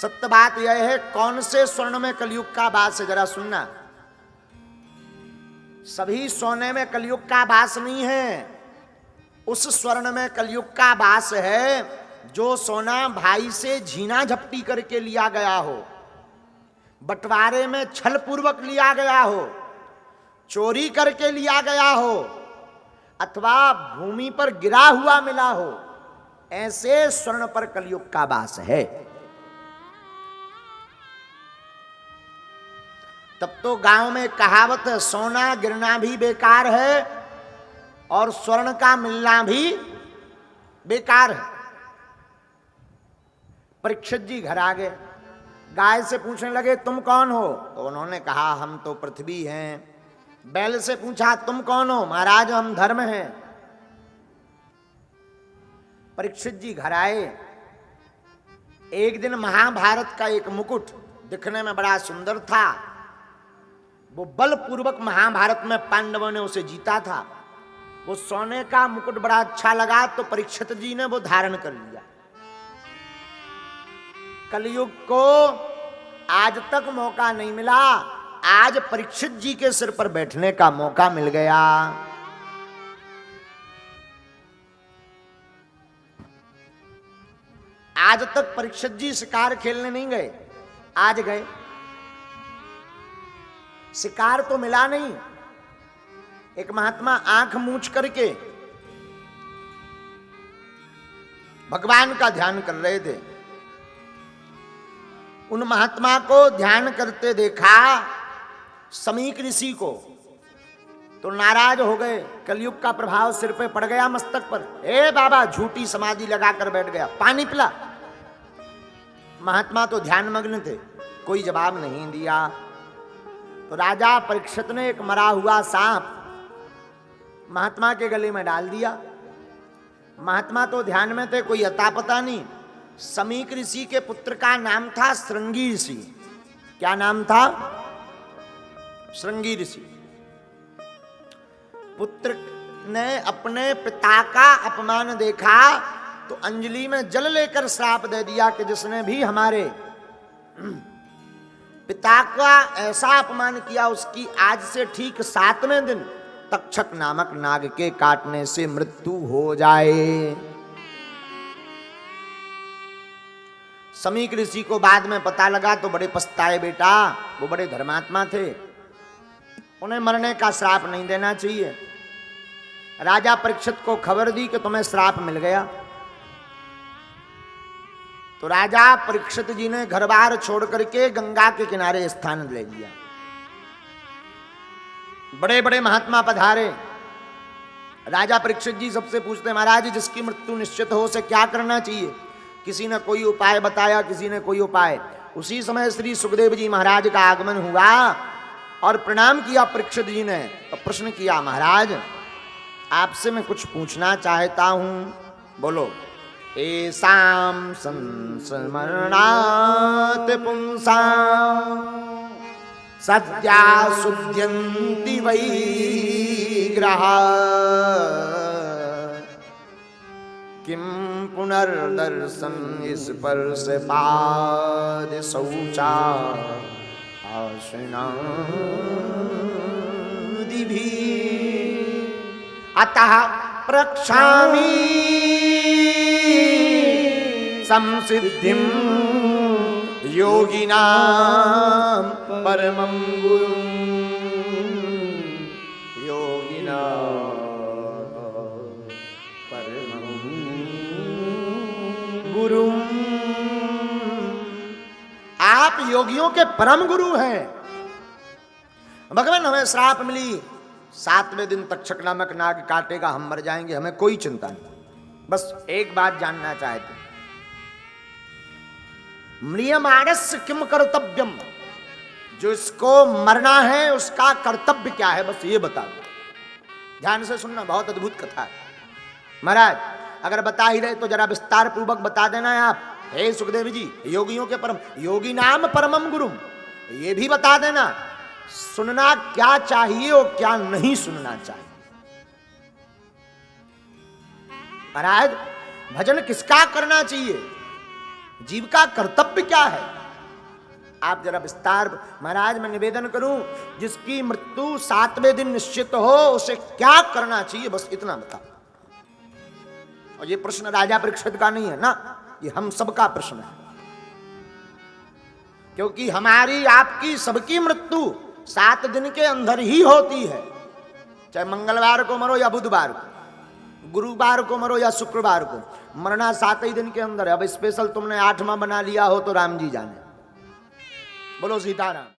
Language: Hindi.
सत्य बात यह है, कौन से स्वर्ण में कलयुग का वास है जरा सुनना। सभी सोने में कलयुग का वास नहीं है। उस स्वर्ण में कलयुग का वास है जो सोना भाई से झीना झपटी करके लिया गया हो, बंटवारे में छल पूर्वक लिया गया हो, चोरी करके लिया गया हो, अथवा भूमि पर गिरा हुआ मिला हो, ऐसे स्वर्ण पर कलयुग का वास है। तब तो गांव में कहावत है, सोना गिरना भी बेकार है और स्वर्ण का मिलना भी बेकार है। परीक्षित जी घर आ गए, गाय से पूछने लगे तुम कौन हो? तो उन्होंने कहा हम तो पृथ्वी हैं। बैल से पूछा तुम कौन हो? महाराज हम धर्म हैं। परीक्षित जी घर आए। एक दिन महाभारत का एक मुकुट दिखने में बड़ा सुंदर था, वो बलपूर्वक महाभारत में पांडवों ने उसे जीता था। वो सोने का मुकुट बड़ा अच्छा लगा तो परीक्षित जी ने वो धारण कर लिया। कलयुग को आज तक मौका नहीं मिला, आज परीक्षित जी के सिर पर बैठने का मौका मिल गया। आज तक परीक्षित जी शिकार खेलने नहीं गए, आज गए। शिकार तो मिला नहीं। एक महात्मा आंख मूंछ करके भगवान का ध्यान कर रहे थे। उन महात्मा को ध्यान करते देखा समीक ऋषि को, तो नाराज हो गए। कलयुग का प्रभाव सिर पे पड़ गया, मस्तक पर। ए बाबा, झूठी समाधि लगाकर बैठ गया, पानी पिला। महात्मा तो ध्यान मग्न थे, कोई जवाब नहीं दिया। तो राजा परीक्षित ने एक मरा हुआ सांप महात्मा के गले में डाल दिया। महात्मा तो ध्यान में थे, कोई अता पता नहीं। समीक ऋषि के पुत्र का नाम था श्रृंगी ऋषि। क्या नाम था? श्रृंगी ऋषि। पुत्र ने अपने पिता का अपमान देखा तो अंजलि में जल लेकर श्राप दे दिया कि जिसने भी हमारे पिता का ऐसा अपमान किया उसकी आज से ठीक 7वें दिन तक्षक नामक नाग के काटने से मृत्यु हो जाए। समीक ऋषि को बाद में पता लगा तो बड़े पछताए। बेटा, वो बड़े धर्मात्मा थे, उन्हें मरने का श्राप नहीं देना चाहिए। राजा परीक्षित को खबर दी कि तुम्हें श्राप मिल गया। तो राजा परीक्षित जी ने घर बार छोड़ करके गंगा के किनारे स्थान ले लिया। बड़े बड़े महात्मा पधारे। राजा परीक्षित जी सबसे पूछते, महाराज जिसकी मृत्यु निश्चित हो उसे क्या करना चाहिए? किसी ने कोई उपाय बताया, किसी ने कोई उपाय। उसी समय श्री सुखदेव जी महाराज का आगमन हुआ और प्रणाम किया परीक्षित जी ने। तो प्रश्न किया, महाराज आपसे मैं कुछ पूछना चाहता हूं, बोलो। एसाम संस्मरणात् पुंसाम् सद्या शुद्ध्यन्ति वै ग्रहा किम पुनर्दर्शन स्पर्श पाद शौचा आश्रणादिभिः अतः प्रक्षामि संसिद्धिं योगिनां परमं गुरुं गुरुं। आप योगियों के परम गुरु हैं। भगवान हमें श्राप मिली, 7वें दिन तक्षक नामक नाग काटेगा, हम मर जाएंगे, हमें कोई चिंता नहीं। बस एक बात जानना चाहते, म्रियमाणस्य किम कर्तव्यम, जो इसको मरना है उसका कर्तव्य क्या है, बस ये बता दो। ध्यान से सुनना, बहुत अद्भुत कथा है। महाराज अगर बता ही रहे तो जरा विस्तार पूर्वक बता देना है आप। हे सुखदेव जी, योगियों के परम, योगी नाम परमम गुरु, ये भी बता देना सुनना क्या चाहिए और क्या नहीं सुनना चाहिए। महाराज भजन किसका करना चाहिए? जीव का कर्तव्य क्या है? आप जरा विस्तार। महाराज मैं निवेदन करूं, जिसकी मृत्यु 7वें दिन निश्चित हो उसे क्या करना चाहिए, बस इतना बता। और ये प्रश्न राजा परीक्षित का नहीं है ना, ये हम सबका प्रश्न है, क्योंकि हमारी आपकी सबकी मृत्यु 7 दिन के अंदर ही होती है। चाहे मंगलवार को मरो या बुधवार को, गुरुवार को मरो या शुक्रवार को, मरना 7 ही दिन के अंदर है। अब स्पेशल तुमने 8वां बना लिया हो तो राम जी जाने। बोलो सीताराम।